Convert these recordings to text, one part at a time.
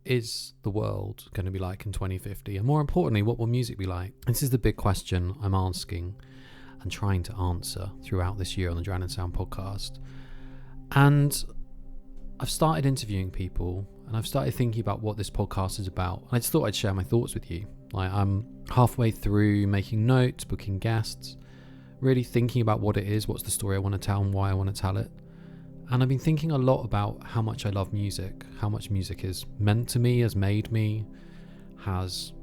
is the world going to be like in 2050? And more importantly, what will music be like? This is the big question I'm asking and trying to answer throughout this year on the Drown in Sound podcast. And I've started interviewing people, and I've started thinking about what this podcast is about. And I just thought I'd share my thoughts with you. Like, I'm halfway through making notes, booking guests, really thinking about what it is, what's the story I want to tell and why I want to tell it. And I've been thinking a lot about how much I love music, how much music has meant to me, has made me, has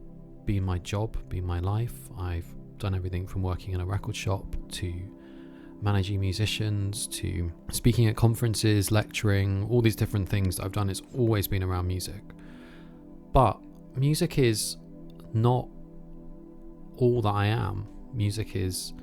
been my job, been my life. I've done everything from working in a record shop to managing musicians to speaking at conferences, lecturing, all these different things that I've done. It's always been around music. But music is not all that I am. Music is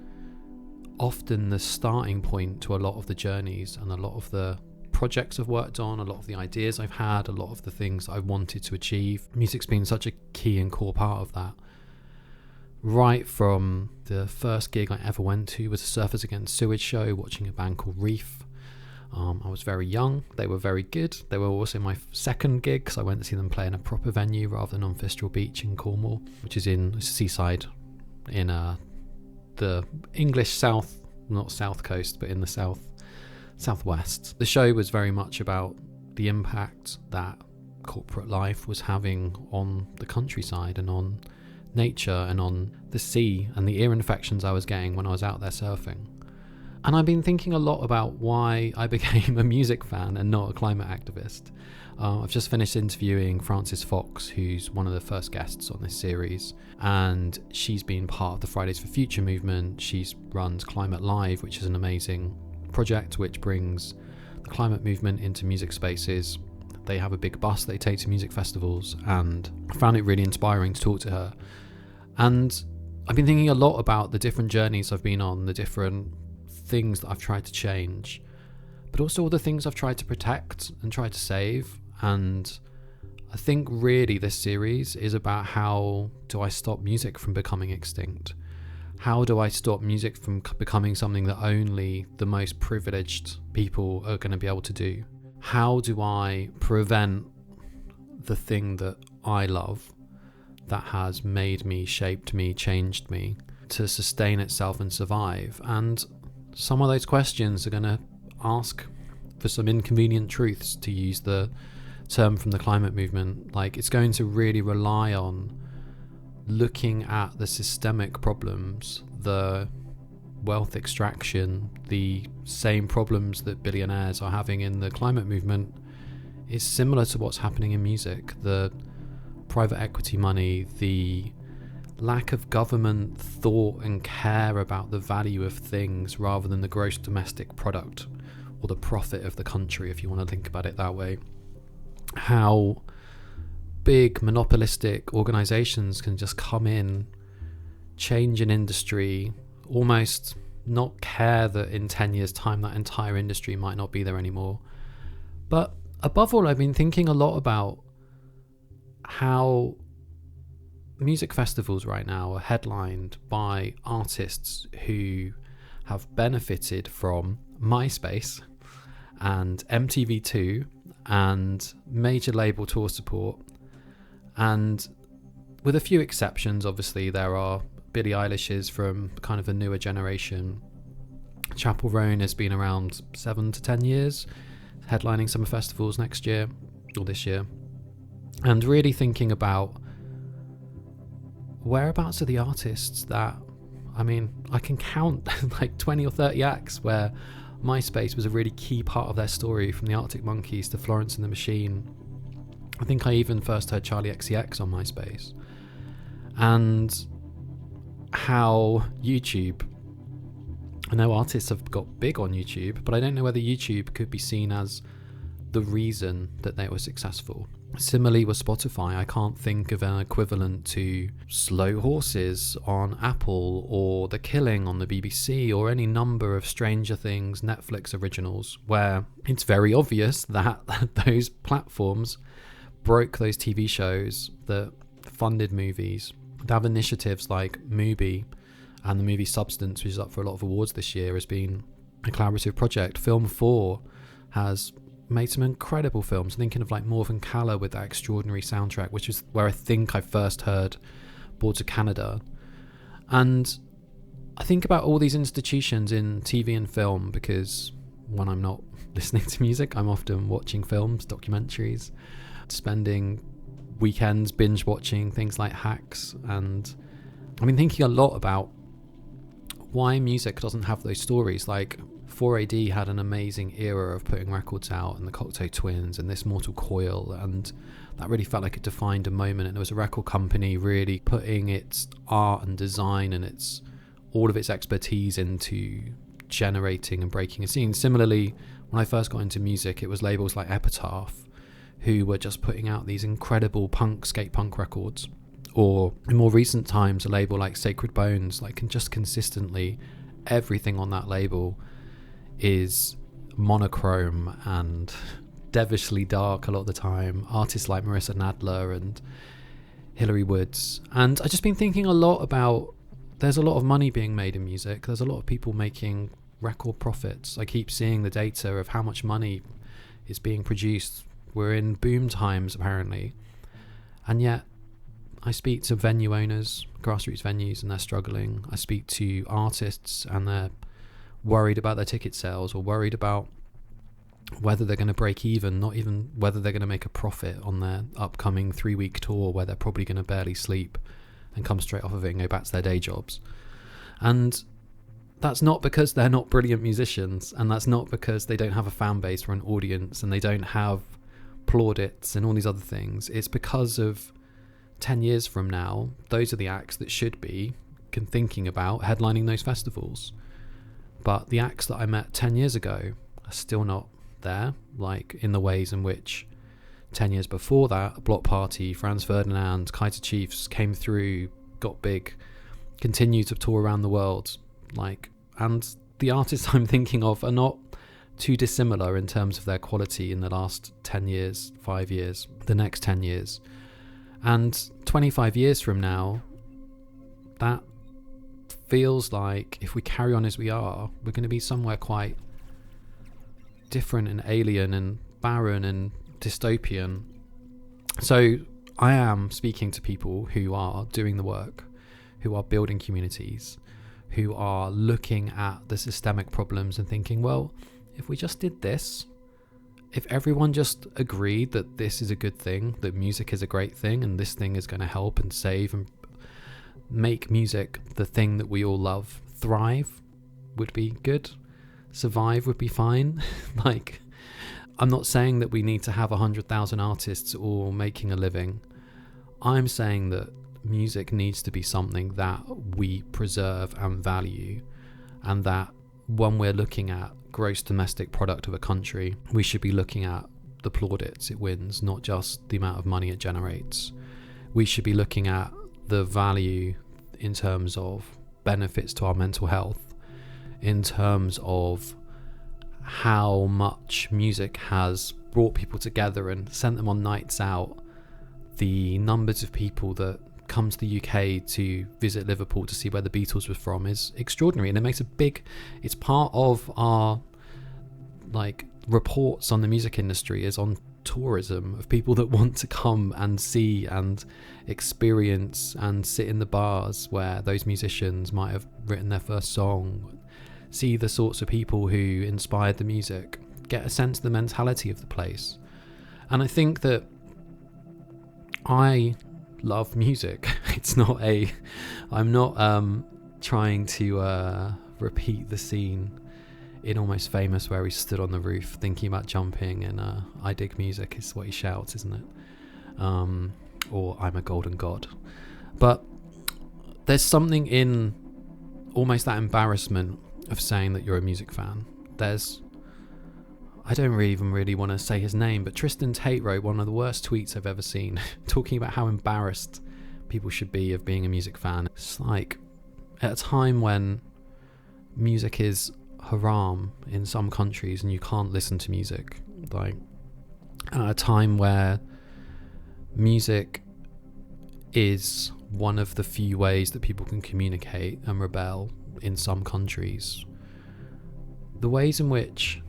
often the starting point to a lot of the journeys and a lot of the projects I've worked on, a lot of the ideas I've had, a lot of the things I've wanted to achieve. Music's been such a key and core part of that. Right from the first gig I ever went to was a Surfers Against Sewage show, watching a band called Reef. I was very young. They were very good. They were also my second gig because I went to see them play in a proper venue rather than on Fistral Beach in Cornwall, which is in seaside in the English south, not south coast, but in the southwest. The show was very much about the impact that corporate life was having on the countryside and on nature and on the sea and the ear infections I was getting when I was out there surfing. And I've been thinking a lot about why I became a music fan and not a climate activist. I've just finished interviewing Frances Fox, who's one of the first guests on this series, and she's been part of the Fridays for Future movement. She runs Climate Live, which is an amazing project which brings the climate movement into music spaces. They have a big bus they take to music festivals, and I found it really inspiring to talk to her. And I've been thinking a lot about the different journeys I've been on, the different things that I've tried to change, but also all the things I've tried to protect and try to save. And I think really this series is about how do I stop music from becoming extinct? How do I stop music from becoming something that only the most privileged people are going to be able to do? How do I prevent the thing that I love, that has made me, shaped me, changed me, to sustain itself and survive? And some of those questions are going to ask for some inconvenient truths, to use the term from the climate movement. Like, it's going to really rely on looking at the systemic problems, the wealth extraction, the same problems that billionaires are having in the climate movement is similar to what's happening in music. The private equity money, the lack of government thought and care about the value of things rather than the gross domestic product or the profit of the country, if you want to think about it that way. How big monopolistic organizations can just come in, change an industry, almost not care that in 10 years' time that entire industry might not be there anymore. But above all, I've been thinking a lot about how music festivals right now are headlined by artists who have benefited from MySpace and MTV2 and major label tour support. And with a few exceptions, obviously there are Billie Eilish's from kind of a newer generation. Chapel Roan has been around 7 to 10 years, headlining summer festivals next year or this year. And really thinking about whereabouts are the artists that, I mean, I can count like 20 or 30 acts where MySpace was a really key part of their story, from the Arctic Monkeys to Florence and the Machine. I think I even first heard Charlie XCX on MySpace. And how YouTube, I know artists have got big on YouTube, but I don't know whether YouTube could be seen as the reason that they were successful. Similarly with Spotify, I can't think of an equivalent to Slow Horses on Apple or The Killing on the BBC or any number of Stranger Things Netflix originals where it's very obvious that those platforms broke those TV shows that funded movies. They have initiatives like Mubi, and the movie Substance, which is up for a lot of awards this year, has been a collaborative project. Film 4 has made some incredible films. Thinking of like Morven Caller with that extraordinary soundtrack, which is where I think I first heard Boards of Canada. And I think about all these institutions in TV and film, because when I'm not listening to music, I'm often watching films, documentaries, spending weekends binge watching things like Hacks. And I've been thinking a lot about why music doesn't have those stories. Like 4AD had an amazing era of putting records out, and the Cocteau Twins and This Mortal Coil, and that really felt like it defined a moment. And there was a record company really putting its art and design and all of its expertise into generating and breaking a scene. Similarly, when I first got into music, it was labels like Epitaph who were just putting out these incredible skate punk records. Or in more recent times, a label like Sacred Bones, like just consistently everything on that label is monochrome and devilishly dark a lot of the time. Artists like Marissa Nadler and Hilary Woods. And I've just been thinking a lot about, there's a lot of money being made in music. There's a lot of people making record profits. I keep seeing the data of how much money is being produced. We're in boom times apparently. And yet I speak to venue owners, grassroots venues, and they're struggling. I speak to artists and they're worried about their ticket sales, or worried about whether they're going to break even, not even whether they're going to make a profit on their upcoming 3-week tour where they're probably going to barely sleep and come straight off of it and go back to their day jobs. And that's not because they're not brilliant musicians, and that's not because they don't have a fan base or an audience and they don't have plaudits and all these other things. It's because of 10 years from now, those are the acts that should be thinking about headlining those festivals. But the acts that I met 10 years ago are still not there, like in the ways in which 10 years before that, Block Party, Franz Ferdinand, Kaiser Chiefs came through, got big, continue to tour around the world. And the artists I'm thinking of are not too dissimilar in terms of their quality in the last 10 years, 5 years, the next 10 years. And 25 years from now, that feels like if we carry on as we are, we're going to be somewhere quite different and alien and barren and dystopian. So I am speaking to people who are doing the work, who are building communities, who are looking at the systemic problems and thinking, well, if we just did this, if everyone just agreed that this is a good thing, that music is a great thing, and this thing is going to help and save and make music the thing that we all love, thrive would be good, survive would be fine. I'm not saying that we need to have 100,000 artists all making a living. I'm saying that music needs to be something that we preserve and value, and that when we're looking at gross domestic product of a country, we should be looking at the plaudits it wins, not just the amount of money it generates. We should be looking at the value in terms of benefits to our mental health, in terms of how much music has brought people together and sent them on nights out. The numbers of people that come to the UK to visit Liverpool to see where the Beatles were from is extraordinary, and it makes it's part of our reports on the music industry is on tourism, of people that want to come and see and experience and sit in the bars where those musicians might have written their first song, see the sorts of people who inspired the music, get a sense of the mentality of the place. And I think that I love music. I'm not trying to repeat the scene in Almost Famous where he stood on the roof thinking about jumping, and I dig music is what he shouts, isn't it? Or I'm a golden god. But there's something in almost that embarrassment of saying that you're a music fan. I don't even really want to say his name, but Tristan Tate wrote one of the worst tweets I've ever seen, talking about how embarrassed people should be of being a music fan. It's like, at a time when music is haram in some countries and you can't listen to music, at a time where music is one of the few ways that people can communicate and rebel in some countries, the ways in which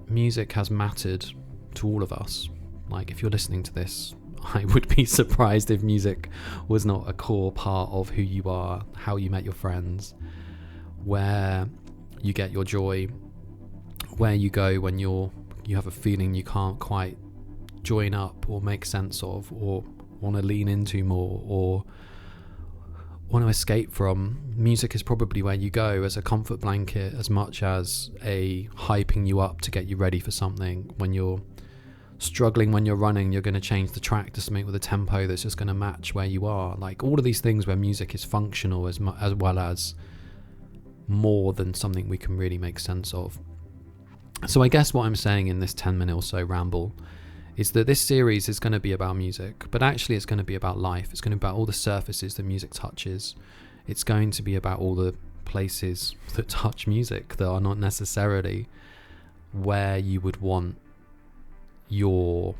music has mattered to all of us. Like, if you're listening to this, I would be surprised if music was not a core part of who you are, how you met your friends, where you get your joy, where you go when you have a feeling you can't quite join up or make sense of, or want to lean into more, or want to escape from. Music is probably where you go as a comfort blanket, as much as a hyping you up to get you ready for something. When you're struggling, when you're running, you're going to change the track to something with a tempo that's just going to match where you are. Like, all of these things where music is functional as well as more than something we can really make sense of. So I guess what I'm saying in this 10-minute or so ramble is that this series is going to be about music, but actually it's going to be about life. It's going to be about all the surfaces that music touches. It's going to be about all the places that touch music that are not necessarily where you would want your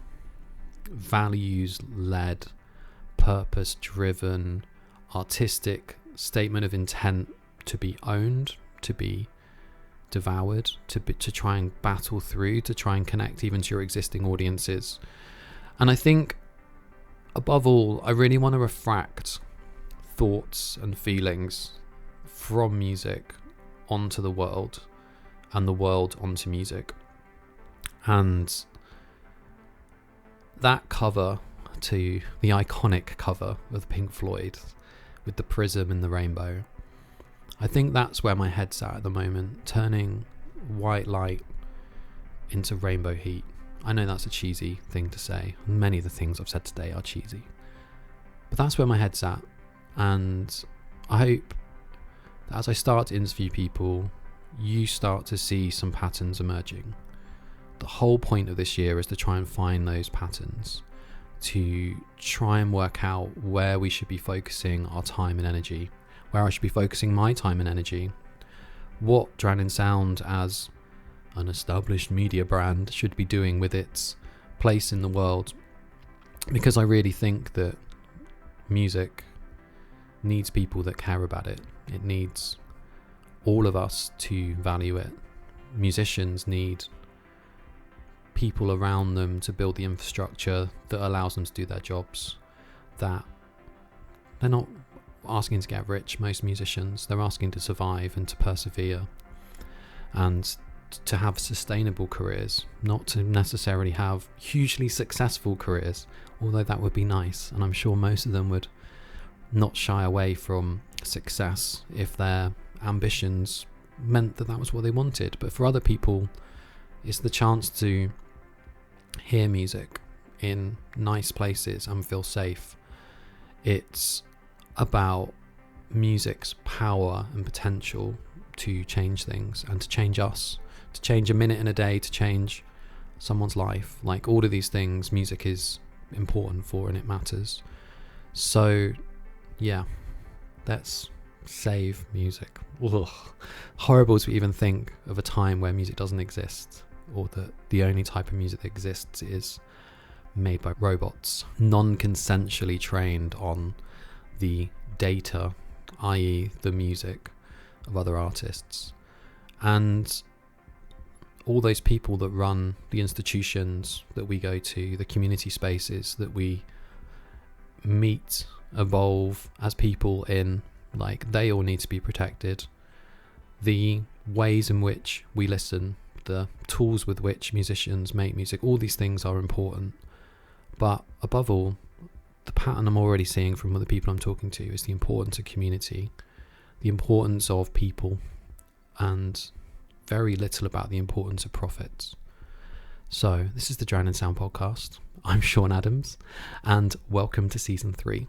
values-led, purpose-driven, artistic statement of intent to be owned, to be devoured, to try and battle through, to try and connect even to your existing audiences. And I think, above all, I really want to refract thoughts and feelings from music onto the world, and the world onto music. And that cover, to the iconic cover of Pink Floyd with the prism and the rainbow, I think that's where my head's at the moment, turning white light into rainbow heat. I know that's a cheesy thing to say. Many of the things I've said today are cheesy. But that's where my head's at. And I hope that as I start to interview people, you start to see some patterns emerging. The whole point of this year is to try and find those patterns, to try and work out where we should be focusing our time and energy, where I should be focusing my time and energy, what Drowning Sound as an established media brand should be doing with its place in the world. Because I really think that music needs people that care about it. It needs all of us to value it. Musicians need people around them to build the infrastructure that allows them to do their jobs, that they're not asking to get rich. Most musicians, they're asking to survive and to persevere and to have sustainable careers, not to necessarily have hugely successful careers, although that would be nice, and I'm sure most of them would not shy away from success if their ambitions meant that was what they wanted. But for other people, it's the chance to hear music in nice places and feel safe. It's about music's power and potential to change things and to change us, to change a minute in a day, to change someone's life. Like, all of these things music is important for, and it matters. So yeah, let's save music. Ugh. Horrible to even think of a time where music doesn't exist, or that the only type of music that exists is made by robots, non-consensually trained on the data, i.e. the music of other artists. And all those people that run the institutions that we go to, the community spaces that we meet, evolve as people in, like, they all need to be protected. The ways in which we listen, the tools with which musicians make music, all these things are important. But above all, the pattern I'm already seeing from other people I'm talking to is the importance of community, the importance of people, and very little about the importance of profits. So this is the Drowning Sound podcast. I'm Sean Adams, and welcome to season 3.